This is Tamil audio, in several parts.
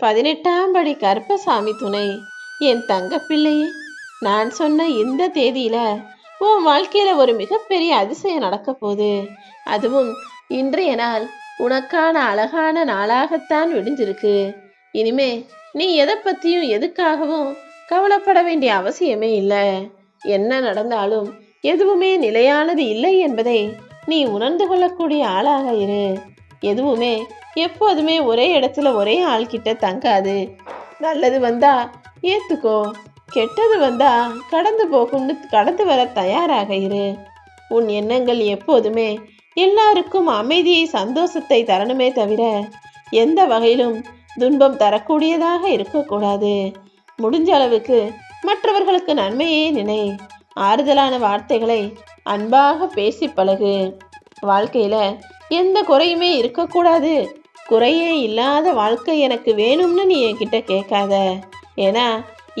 18ஆம் படி கருப்பசாமி துணை. என் தங்க பிள்ளையே, நான் சொன்ன இந்த தேதியில உன் வாழ்க்கையில ஒரு மிகப்பெரிய அதிசயம் நடக்க போகுது. அதுவும் இன்றைய நாள் உனக்கான அழகான நாளாகத்தான் விடிஞ்சிருக்கு. இனிமே நீ எதை பத்தியும் எதுக்காகவும் கவலைப்பட வேண்டிய அவசியமே இல்லை. என்ன நடந்தாலும் எதுவுமே நிலையானது இல்லை என்பதை நீ உணர்ந்து கொள்ளக்கூடிய ஆளாக இரு. எதுவுமே எப்போதுமே ஒரே இடத்துல ஒரே ஆள்கிட்ட தங்காது. நல்லது வந்தா ஏத்துக்கோ, கெட்டது வந்தா கடந்து போகும்னு கடந்து வர தயாராக இரு. உன் எண்ணங்கள் எப்போதுமே எல்லாருக்கும் அமைதியை சந்தோஷத்தை தரணுமே தவிர எந்த வகையிலும் துன்பம் தரக்கூடியதாக இருக்கக்கூடாது. முடிஞ்ச அளவுக்கு மற்றவர்களுக்கு நன்மையே நினை. ஆறுதலான வார்த்தைகளை அன்பாக பேசி பழகு. வாழ்க்கையில எந்த குறையுமே இருக்கக்கூடாது, குறையே இல்லாத வாழ்க்கை எனக்கு வேணும்னு நீ என்கிட்ட கேட்காத. ஏன்னா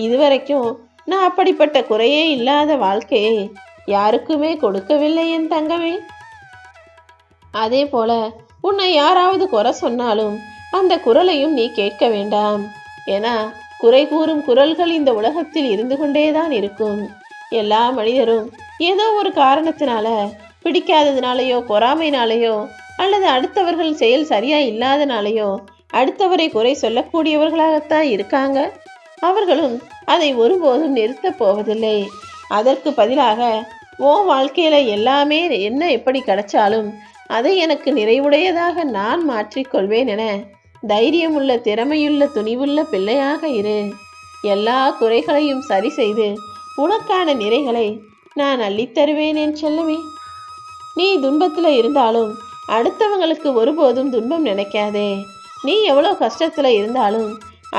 இதுவரைக்கும் நான் அப்படிப்பட்ட குறையே இல்லாத வாழ்க்கையை யாருக்குமே கொடுக்கவில்லை என் தங்கமே. அதே போல உன்னை யாராவது குறை சொன்னாலும் அந்த குரலையும் நீ கேட்க வேண்டாம். ஏன்னா குறை கூறும் குரல்கள் இந்த உலகத்தில் இருந்து கொண்டேதான் இருக்கும். எல்லா மனிதரும் ஏதோ ஒரு காரணத்தினால, பிடிக்காததுனாலேயோ பொறாமைனாலேயோ அல்லது அடுத்தவர்கள் செயல் சரியா இல்லாதனாலேயோ அடுத்தவரை குறை சொல்லக்கூடியவர்களாகத்தான் இருக்காங்க. அவர்களும் அதை ஒருபோதும் நிறுத்தப் போவதில்லை. அதற்கு பதிலாக உன் வாழ்க்கையில எல்லாமே என்ன எப்படி கிடைச்சாலும் அதை எனக்கு நிறைவுடையதாக நான் மாற்றிக்கொள்வேன் என தைரியமுள்ள, திறமையுள்ள, துணிவுள்ள பிள்ளையாக இரு. எல்லா குறைகளையும் சரி செய்து உனக்கான நிறைகளை நான் அள்ளித்தருவேன் என் செல்லமே. நீ துன்பத்துல இருந்தாலும் அடுத்தவங்களுக்கு ஒருபோதும் துன்பம் நினைக்காதே. நீ எவ்வளோ கஷ்டத்துல இருந்தாலும்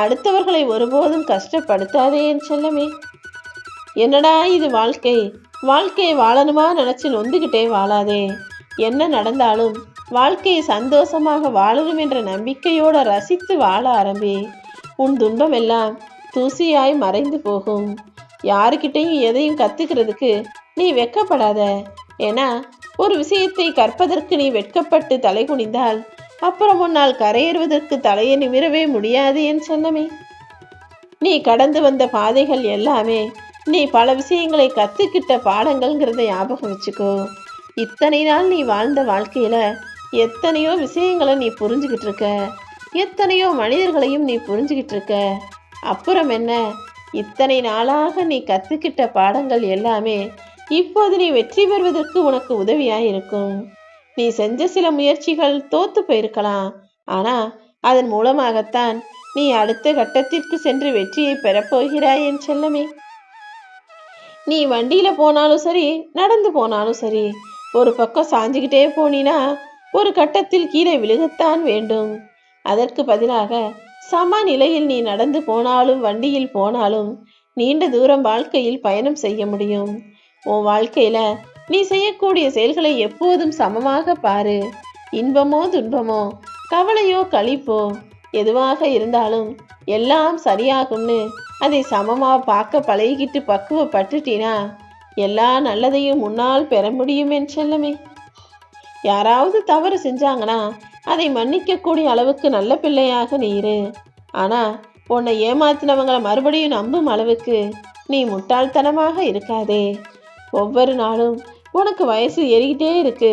அடுத்தவர்களை ஒருபோதும் கஷ்டப்படுத்தாதே என் செல்லமே. என்னடா இது வாழ்க்கை, வாழ்க்கையை வாழணுமா நினைச்சு நொந்துகிட்டே வாழாதே. என்ன நடந்தாலும் வாழ்க்கையை சந்தோஷமாக வாழணும் என்ற நம்பிக்கையோட ரசித்து வாழ ஆரம்பி. உன் துன்பம் எல்லாம் தூசியாய் மறைந்து போகும். யாருக்கிட்டையும் எதையும் கத்துக்கிறதுக்கு நீ வெட்கப்படாத. ஏன்னா ஒரு விஷயத்தை கற்பதற்கு நீ வெட்கப்பட்டு தலை குனிந்தால் அப்புறம் உன்னால் கரையேறுவதற்கு தலையை நிமிரவே முடியாது என் செல்லமே. நீ கடந்து வந்த பாதைகள் எல்லாமே நீ பல விஷயங்களை கத்துக்கிட்ட பாடங்கள்ங்கிறத ஞாபகம் வச்சுக்கோ. இத்தனை நாள் நீ வாழ்ந்த வாழ்க்கையில எத்தனையோ விஷயங்களை நீ புரிஞ்சுக்கிட்டு இருக்க, எத்தனையோ மனிதர்களையும் நீ புரிஞ்சுக்கிட்டு இருக்க. அப்புறம் என்ன, இத்தனை நாளாக நீ கத்துக்கிட்ட பாடங்கள் எல்லாமே இப்போது நீ வெற்றி பெறுவதற்கு உனக்கு உதவியாய் இருக்கும். நீ செஞ்ச சில முயற்சிகள் தோத்து போயிருக்கலாம். ஆனா அதன் மூலமாகத்தான் நீ அடுத்த கட்டத்திற்கு சென்று வெற்றியை பெறப்போகிறாய் என் செல்லமே. நீ வண்டியில போனாலும் சரி, நடந்து போனாலும் சரி, ஒரு பக்கம் சாஞ்சுக்கிட்டே போனீனா ஒரு கட்டத்தில் கீழே விழுகத்தான் வேண்டும். அதற்கு பதிலாக சமநிலையில் நீ நடந்து போனாலும் வண்டியில் போனாலும் நீண்ட தூரம் வாழ்க்கையில் பயணம் செய்ய முடியும். உன் வாழ்க்கையில நீ செய்யக்கூடிய செயல்களை எப்போதும் சமமாக பாரு. இன்பமோ துன்பமோ, கவலையோ களிப்போ, எதுவாக இருந்தாலும் எல்லாம் சரியாகும்னு அதை சமமா பார்க்க பழகிக்கிட்டு பக்குவப்பட்டுட்டினா எல்லா நல்லதையும் முன்னால் பெற முடியும் என் செல்லமே. யாராவது தவறு செஞ்சாங்கன்னா அதை மன்னிக்கக்கூடிய அளவுக்கு நல்ல பிள்ளையாக நீ இரு. ஆனா உன்னை ஏமாத்தினவங்களை மறுபடியும் நம்பும் அளவுக்கு நீ முட்டாள்தனமாக இருக்காதே. ஒவ்வொரு நாளும் உனக்கு வயசு ஏறிக்கிட்டே இருக்கு,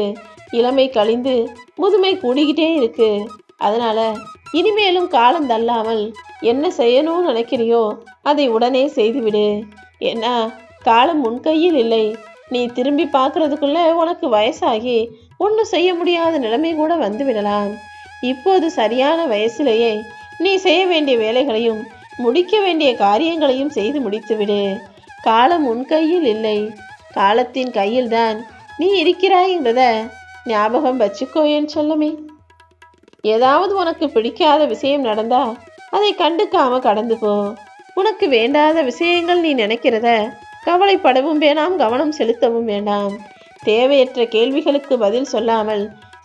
இளமை கழிந்து முதுமை கூடிக்கிட்டே இருக்கு. அதனால இனிமேலும் காலம் தள்ளாமல் என்ன செய்யணும்னு நினைக்கிறியோ அதை உடனே செய்துவிடு. ஏன்னா காலம் உன் கையில் இல்லை. நீ திரும்பி பார்க்கறதுக்குள்ள உனக்கு வயசாகி ஒன்றும் செய்ய முடியாத நிலைமை கூட வந்து விடலாம். இப்போது சரியான வயசிலேயே நீ செய்ய வேண்டிய வேலைகளையும் முடிக்க வேண்டிய காரியங்களையும் செய்து முடித்துவிடு. காலம் உன் கையில் இல்லை, காலத்தின் கையில்தான் நீ இருக்கிறாய்ங்கிறத ஞாபகம் வச்சுக்கோ என் செல்லமே. ஏதாவது உனக்கு பிடிக்காத விஷயம் நடந்தா அதை கண்டுக்காம கடந்து போ. உனக்கு வேண்டாத விஷயங்கள் நீ நினைக்கிறத கவலைப்படவும் வேண்டாம், கவனம் செலுத்தவும் வேண்டாம். தேவையற்ற கேள்விகளுக்கு பதில் சொல்லாமல்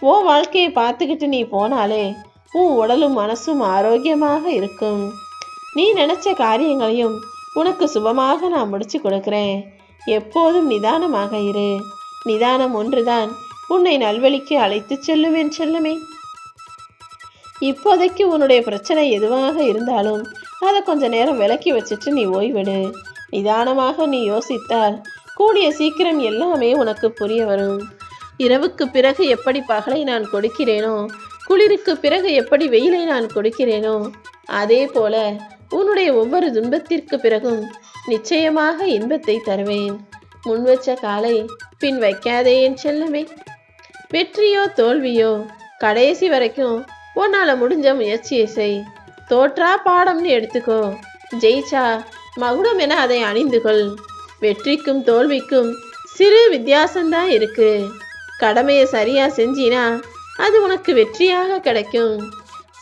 உன் வாழ்க்கையை பார்த்துக்கிட்டு நீ போனாலே உன் உடலும் மனசும் ஆரோக்கியமாக இருக்கும். நீ நினைச்ச காரியங்களையும் உனக்கு சுபமாக நான் முடிச்சு கொடுக்கிறேன். எப்போதும் நிதானமாக இரு. நிதானம் ஒன்றுதான் உன்னை நல்வழிக்கு அழைத்து செல்லுவேன் செல்லுமே. இப்போதைக்கு உன்னுடைய பிரச்சனை எதுவாக இருந்தாலும் அதை கொஞ்ச நேரம் விலக்கி வச்சுட்டு நீ ஓய்வெடு. நிதானமாக நீ யோசித்தால் கூடிய சீக்கிரம் எல்லாமே உனக்கு புரிய வரும். இரவுக்கு பிறகு எப்படி பகலை நான் கொடுக்கிறேனோ, குளிருக்கு பிறகு எப்படி வெயிலை நான் கொடுக்கிறேனோ, அதே போல உன்னுடைய ஒவ்வொரு துன்பத்திற்கு பிறகும் நிச்சயமாக இன்பத்தை தருவேன். முன்வச்ச காலை பின் வைக்காதே என் செல்லமே. வெற்றியோ தோல்வியோ கடைசி வரைக்கும் உன்னால முடிஞ்ச முயற்சியை செய். தோற்றா பாடம்னு எடுத்துக்கோ, ஜெயிச்சா மகுடம் என அதை அணிந்து கொள். வெற்றிக்கும் தோல்விக்கும் சிறு வித்தியாசம்தான் இருக்கு. கடமையை சரியா செஞ்சினா அது உனக்கு வெற்றியாக கிடைக்கும்.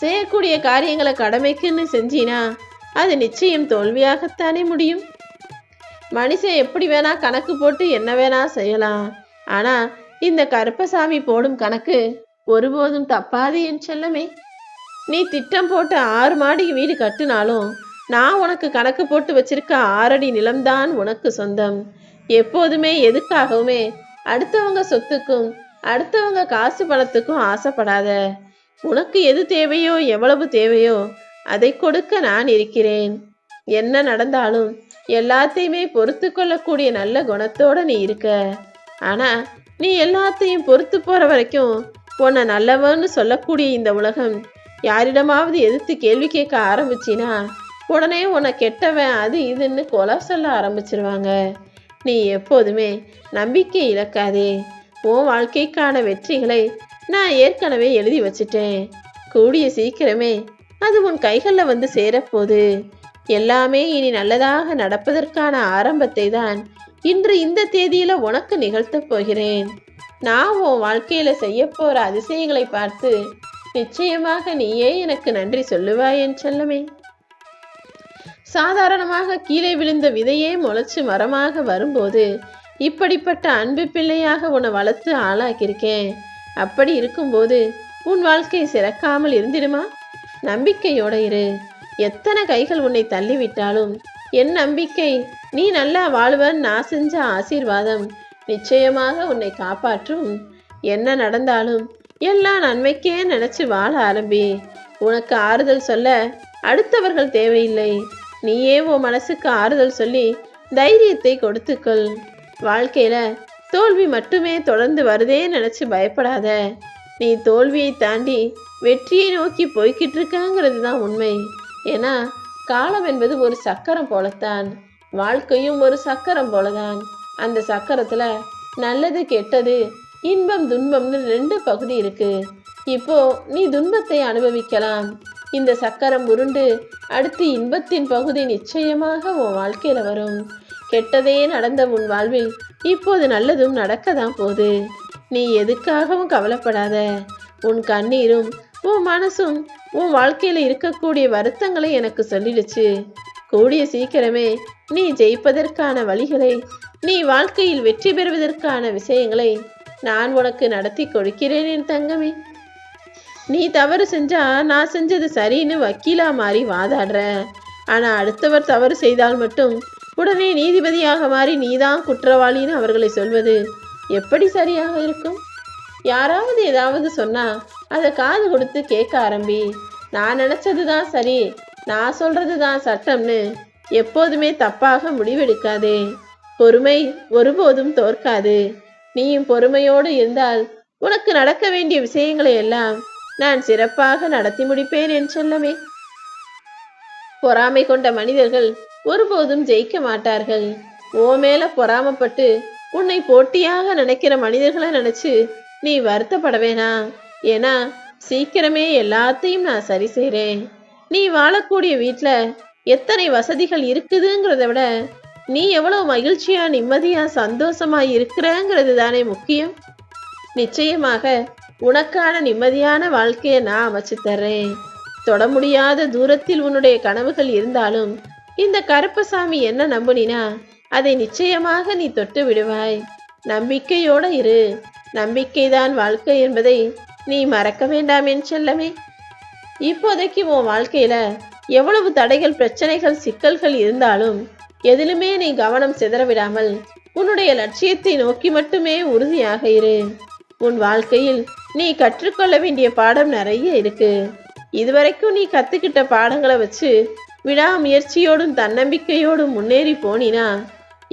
செய்யக்கூடிய காரியங்களை கடமைக்குன்னு செஞ்சினா அது நிச்சயம் தோல்வியாகத்தானே முடியும். மனுஷன் எப்படி வேணா கணக்கு போட்டு என்ன வேணா செய்யலாம். ஆனா இந்த கருப்பசாமி போடும் கணக்கு ஒருபோதும் தப்பாது என் செல்லமே. நீ திட்டம் போட்டு 6 மாடி வீடு கட்டினாலும் நான் உனக்கு கணக்கு போட்டு வச்சிருக்க 6 அடி நிலம்தான் உனக்கு சொந்தம். எப்போதுமே எதுக்காகவுமே அடுத்தவங்க சொத்துக்கும் அடுத்தவங்க காசு பணத்துக்கும் ஆசைப்படாத. உனக்கு எது தேவையோ எவ்வளவு தேவையோ அதை கொடுக்க நான் இருக்கிறேன். என்ன நடந்தாலும் எல்லாத்தையுமே பொறுத்து கொள்ளக்கூடிய நல்ல குணத்தோட நீ இருக்க. ஆனா நீ எல்லாத்தையும் பொறுத்து போற வரைக்கும் உன்னை நல்லவன்னு சொல்லக்கூடிய இந்த உலகம் யாரிடமாவது எதிர்த்து கேள்வி கேட்க ஆரம்பிச்சினா உடனே உன்னை கெட்டவன் அது இதுன்னு கொலை சொல்ல ஆரம்பிச்சிருவாங்க. நீ எப்போதுமே நம்பிக்கை இழக்காதே. உன் வாழ்க்கைக்கான வெற்றிகளை நான் ஏற்கனவே எழுதி வச்சிட்டேன். கூடிய சீக்கிரமே அது உன் கைகளில் வந்து சேரப்போகுது. எல்லாமே இனி நல்லதாக நடப்பதற்கான ஆரம்பத்தை தான் இன்று இந்த தேதியில உனக்கு நிகழ்த்தப் போகிறேன். நான் உன் வாழ்க்கையில செய்ய போற அதிசயங்களை பார்த்து நிச்சயமாக நீயே எனக்கு நன்றி சொல்லுவாய் என் செல்லமே. சாதாரணமாக கீழே விழுந்த விதையே முளைச்சு மரமாக வரும்போது இப்படிப்பட்ட அன்பு பிள்ளையாக உன்னை வளர்த்து ஆளாக்கியிருக்கேன். அப்படி இருக்கும்போது உன் வாழ்க்கை சிறக்காமல் இருந்திடுமா? நம்பிக்கையோட இரு. எத்தனை கைகள் உன்னை தள்ளிவிட்டாலும் என் நம்பிக்கை நீ நல்லா வாழ்வன் நான் செஞ்ச ஆசீர்வாதம் நிச்சயமாக உன்னை காப்பாற்றும். என்ன நடந்தாலும் எல்லாம் நன்மைக்கே நினைச்சு வாழ ஆரம்பி. உனக்கு ஆறுதல் சொல்ல அடுத்தவர்கள் தேவையில்லை. நீயே உன் மனசுக்கு ஆறுதல் சொல்லி தைரியத்தை கொடுத்துக்கொள். வாழ்க்கையில தோல்வி மட்டுமே தொடர்ந்து வருதே நினைச்சு பயப்படாத. நீ தோல்வியை தாண்டி வெற்றியை நோக்கி போய்கிட்டு இருக்காங்கிறது தான் உண்மை. ஏன்னா காலம் என்பது ஒரு சக்கரம் போலத்தான், வாழ்க்கையும் ஒரு சக்கரம் போலதான். அந்த சக்கரத்துல நல்லது கெட்டது இன்பம் துன்பம்னு 2 பகுதி இருக்கு. இப்போ நீ துன்பத்தை அனுபவிக்கலாம். இந்த சக்கரம் உருண்டு அடுத்து இன்பத்தின் பகுதி நிச்சயமாக உன் வாழ்க்கையில வரும். கெட்டதே நடந்த உன் வாழ்வில் இப்போது நல்லதும் நடக்கதான் போகுது. நீ எதுக்காகவும் கவலைப்படாத. உன் கண்ணீரும் உன் மனசும் உன் வாழ்க்கையில இருக்கக்கூடிய வருத்தங்களை எனக்கு சொல்லிடுச்சு. கூடிய சீக்கிரமே நீ ஜெயிப்பதற்கான வழிகளை, நீ வாழ்க்கையில் வெற்றி பெறுவதற்கான விஷயங்களை நான் உனக்கு நடத்தி கொடுக்கிறேன் என் தங்கமே. நீ தவறு செஞ்சா நான் செஞ்சது சரின்னு வக்கீலா மாறி வாதாடுற. ஆனா அடுத்தவர் தவறு செய்தால் மட்டும் உடனே நீதிபதியாக மாறி நீதான் குற்றவாளின்னு அவர்களை சொல்வது எப்படி சரியாக இருக்கும்? யாராவது ஏதாவது சொன்னா அதை காது கொடுத்து கேட்க ஆரம்பி. நான் நினைச்சதுதான் சரி, நான் சொல்றதுதான் சட்டம்னு எப்போதுமே தப்பாக முடிவெடுக்காதே. பொறுமை ஒருபோதும் தோற்காது. நீயும் பொறுமையோடு இருந்தால் உனக்கு நடக்க வேண்டிய விஷயங்களை எல்லாம் நான் சிறப்பாக நடத்தி முடிப்பேன் என் செல்லமே. பொறாமை கொண்ட மனிதர்கள் ஒருபோதும் ஜெயிக்க மாட்டார்கள். ஓ மேல பொறாமப்பட்டு உன்னை போட்டியாக நினைக்கிற மனிதர்களை நினைச்சு நீ வருத்தப்பட வேணாம். ஏன்னா சீக்கிரமே எல்லாத்தையும் நான் சரி செய்றேன். நீ வாழக்கூடிய வீட்டுல எத்தனை வசதிகள் இருக்குதுங்கிறத விட நீ எவ்வளவு மகிழ்ச்சியா நிம்மதியா சந்தோஷமா இருக்கிறங்கிறது தானே முக்கியம். நிச்சயமாக உனக்கான நிம்மதியான வாழ்க்கையை நான் அமைச்சு தர்றேன். தொட முடியாத தூரத்தில் உன்னுடைய கனவுகள் இருந்தாலும் இந்த கருப்பசாமி என்ன நம்புனினா அதை நிச்சயமாக நீ தொட்டு விடுவாய். நம்பிக்கையோட இரு. நம்பிக்கைதான் வாழ்க்கை என்பதை நீ மறக்க வேண்டாம் என் செல்லமே. இப்போதைக்கு உன் வாழ்க்கையில எவ்வளவு தடைகள் பிரச்சனைகள் சிக்கல்கள் இருந்தாலும் எதிலுமே நீ கவனம் சிதறவிடாமல் உன்னுடைய லட்சியத்தை நோக்கி மட்டுமே உறுதியாக இரு. உன் வாழ்க்கையில் நீ கற்றுக்கொள்ள வேண்டிய பாடம் நிறைய இருக்கு. இதுவரைக்கும் நீ கத்துக்கிட்ட பாடங்களை வச்சு விடாமுயற்சியோடும் தன்னம்பிக்கையோடும் முன்னேறி போனினா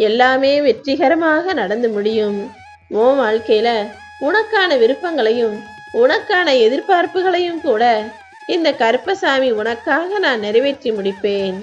எல்லாமே வெற்றிகரமாக நடந்து முடியும். உன் வாழ்க்கையில உனக்கான விருப்பங்களையும் உனக்கான எதிர்பார்ப்புகளையும் கூட இந்த கருப்பசாமி உனக்காக நான் நிறைவேற்றி முடிப்பேன்.